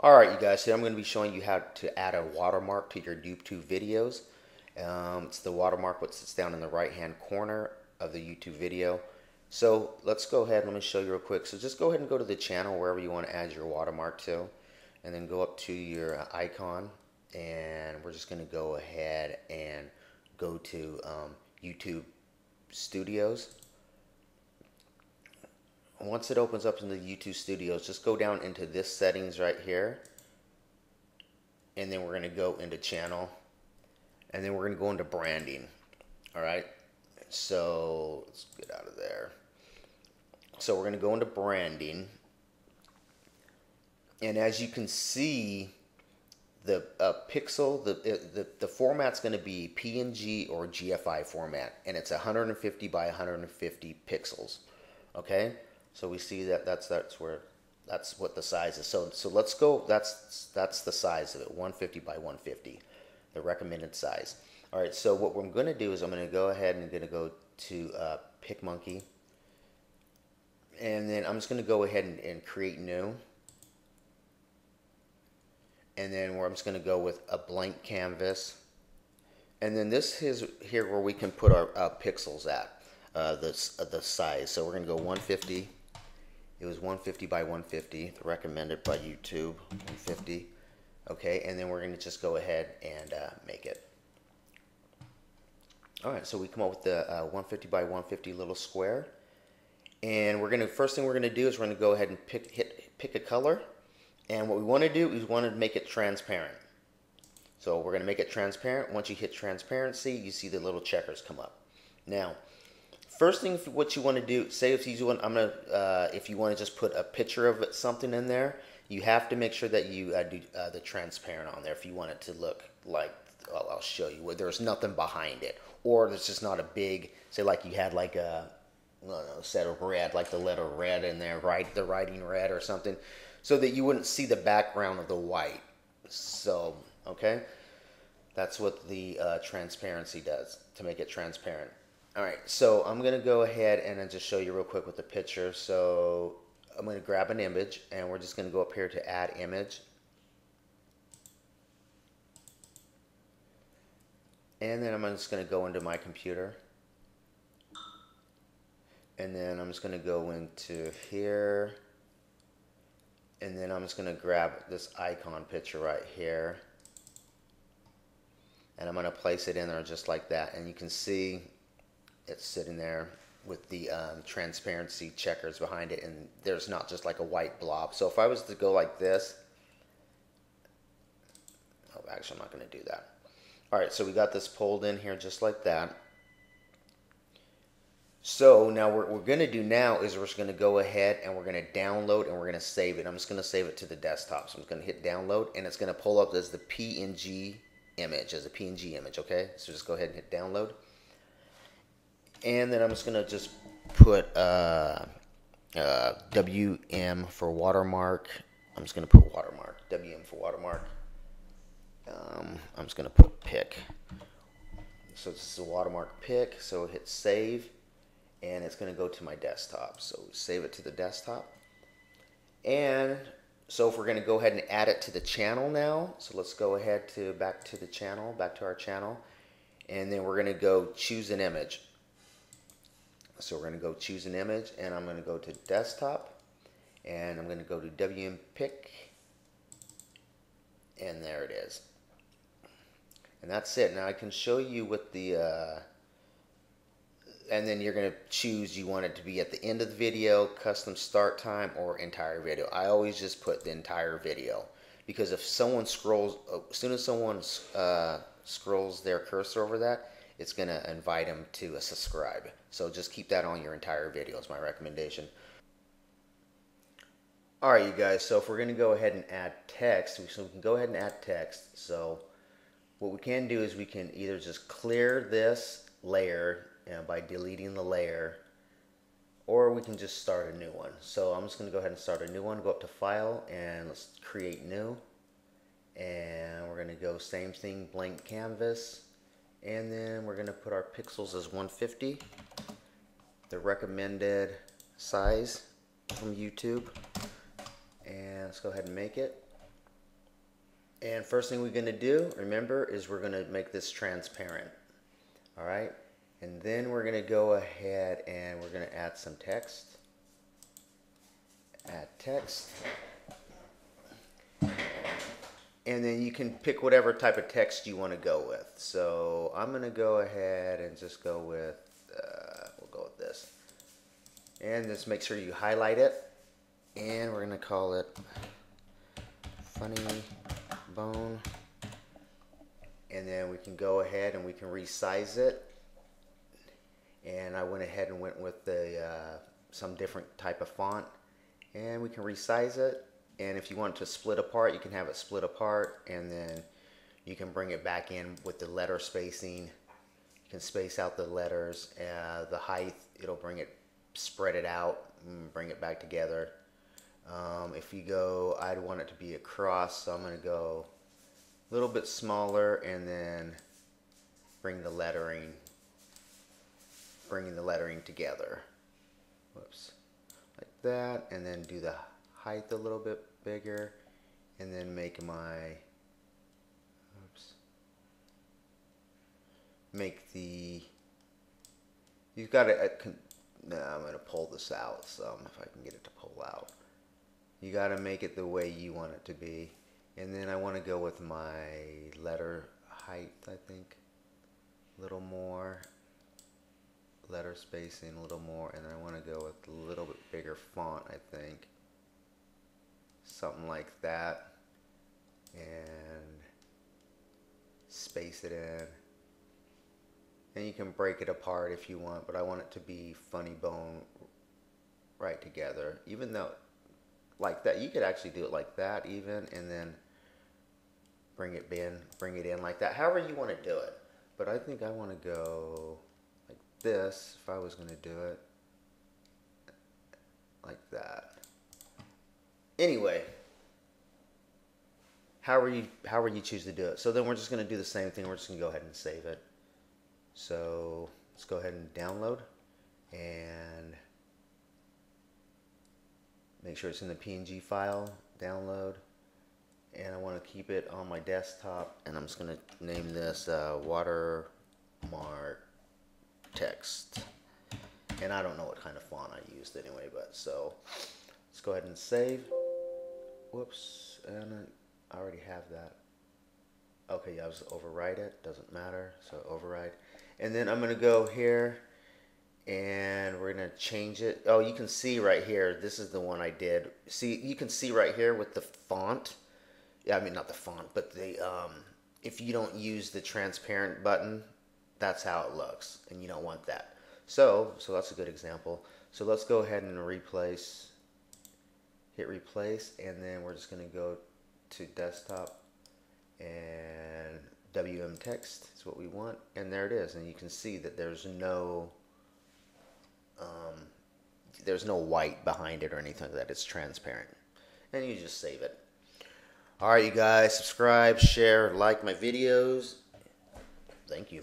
Alright you guys, today I'm going to be showing you how to add a watermark to your YouTube videos. It's the watermark what sits down in the right hand corner of the YouTube video. So let's go ahead and let me show you real quick. So just go ahead and go to the channel wherever you want to add your watermark to. And then go up to your icon. And we're just going to go ahead and go to YouTube Studios. Once it opens up in the YouTube Studios, just go down into this settings right here. And then we're going to go into channel. And then we're going to go into branding. Alright. So let's get out of there. So we're going to go into branding. And as you can see, the pixel, the format's going to be PNG or GFI format. And it's 150 by 150 pixels. Okay. So we see that that's what the size is. So let's go. That's the size of it, 150 by 150, the recommended size. All right. So what we're going to do is I'm going to go ahead and I'm going to go to PicMonkey, and then I'm just going to go ahead and create new, and then I'm just going to go with a blank canvas, and then this is here where we can put our pixels at the size. So we're going to go 150. It was 150 by 150, recommended by YouTube, 150. Okay, and then we're going to just go ahead and make it. All right, so we come up with the 150 by 150 little square. And we're going to, first thing we're going to do is we're going to go ahead and pick a color. And what we want to do is we want to make it transparent. So we're going to make it transparent. Once you hit transparency, you see the little checkers come up. Now, first thing, what you want to do, say if you want, if you want to just put a picture of something in there, you have to make sure that you do the transparent on there. If you want it to look like, I'll show you where there's nothing behind it, or there's just not a big, say like you had like a, I don't know, set of red, like the letter red in there, right? The writing red or something, so that you wouldn't see the background of the white. So, okay, that's what the transparency does to make it transparent. Alright, so I'm going to go ahead and then just show you real quick with the picture. So I'm going to grab an image and we're just going to go up here to add image. And then I'm just going to go into my computer. And then I'm just going to go into here. And then I'm just going to grab this icon picture right here. And I'm going to place it in there just like that. And you can see it's sitting there with the transparency checkers behind it, and there's not just like a white blob. So if I was to go like this, oh, actually I'm not going to do that. All right, so we got this pulled in here just like that. So now what we're going to do now is we're just going to go ahead and we're going to download and we're going to save it. I'm just going to save it to the desktop. So I'm just going to hit download, and it's going to pull up as the PNG image, okay? So just go ahead and hit download. And then I'm just going to just put WM for watermark. I'm just going to put watermark, WM for watermark. I'm just going to put pick. So this is a watermark pick. So hit save, and it's going to go to my desktop. So save it to the desktop. And so if we're going to go ahead and add it to the channel now. So let's go ahead to back to the channel, back to our channel. And then we're going to go choose an image. So we're going to go choose an image, and I'm going to go to desktop, and I'm going to go to WM pick, and there it is. And that's it. Now I can show you what the, and then you're going to choose, you want it to be at the end of the video, custom start time, or entire video. I always just put the entire video, because if someone scrolls, as soon as someone scrolls their cursor over that, it's going to invite them to a subscribe. So just keep that on your entire video is my recommendation. Alright you guys, so if we're going to go ahead and add text, so we can go ahead and add text. So what we can do is we can either just clear this layer by deleting the layer, or we can just start a new one. So I'm just going to go ahead and start a new one, go up to File, and let's create new. And we're going to go same thing, blank canvas. And then we're going to put our pixels as 150, the recommended size from YouTube. And let's go ahead and make it. And first thing we're going to do, remember, is we're going to make this transparent. All right. And then we're going to go ahead and we're going to add some text. Add text. And then you can pick whatever type of text you want to go with. So I'm going to go ahead and just go with, we'll go with this. And just make sure you highlight it. And we're going to call it Funny Bone. And then we can go ahead and we can resize it. And I went ahead and went with the some different type of font. And we can resize it. And if you want to split apart, you can have it split apart, and then you can bring it back in with the letter spacing. You can space out the letters, the height, it'll bring it, spread it out, and bring it back together. If you go, I'd want it to be across, so I'm going to go a little bit smaller, and then bringing the lettering together. Whoops. Like that, and then do the height a little bit bigger, and then make my, make the, you've got to, no, I'm going to pull this out some, if I can get it to pull out. You got to make it the way you want it to be. And then I want to go with my letter height, I think, a little more, letter spacing a little more, and I want to go with a little bit bigger font, I think. Something like that, and space it in, and you can break it apart if you want, but I want it to be Funny Bone right together. Even though like that, you could actually do it like that even, and then bring it in like that, however you want to do it. But I think I want to go like this if I was going to do it like that. Anyway, however you choose to do it. So then we're just going to do the same thing. We're just going to go ahead and save it. So let's go ahead and download and make sure it's in the PNG file. Download, and I want to keep it on my desktop. And I'm just going to name this Watermark text. And I don't know what kind of font I used anyway, but so let's go ahead and save. Whoops, and I already have that. Okay, yeah, I'll just overwrite it, doesn't matter, so override. And then I'm gonna go here and we're gonna change it. Oh, you can see right here, this is the one I did. See, you can see right here with the font. Yeah, I mean, not the font, but the, if you don't use the transparent button, that's how it looks, and you don't want that. So that's a good example. So let's go ahead and replace. Hit replace, and then we're just going to go to desktop, and WM text is what we want, and there it is. And you can see that there's no white behind it or anything like that. It's transparent, and you just save it. All right, you guys, subscribe, share, like my videos. Thank you.